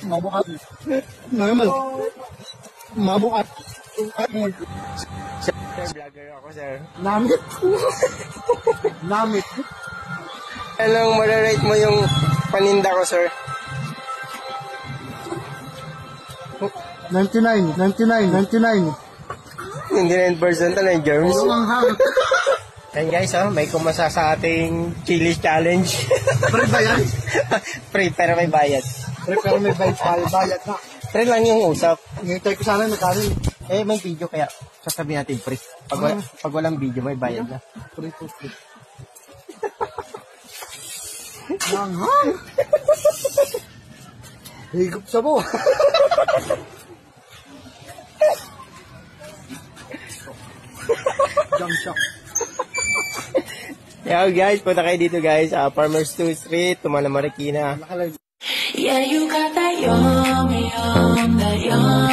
Mabukat. Naman. Mabukat. Sir, vlogger ako, sir. Namit. Namit. Anong mararate mo yung paninda ko, sir? 99. 99% na yung germs. Ang hang. Ayan guys, may kumasa sa ating chili challenge. Pre ba yan? Free, pero may bayad. Pre, pero may bayad na. Free lang yung usap. Ngintay ko sana nagkaroon. May video kaya sasabihin natin free. Pag walang video, may bayad na. Pre. Ang hang. Higop sa buwa. Jump shot. Yeah guys, punta kayo dito guys. Farmers 2 Street, Tumala Marikina. Yeah, you got that yum, that yum.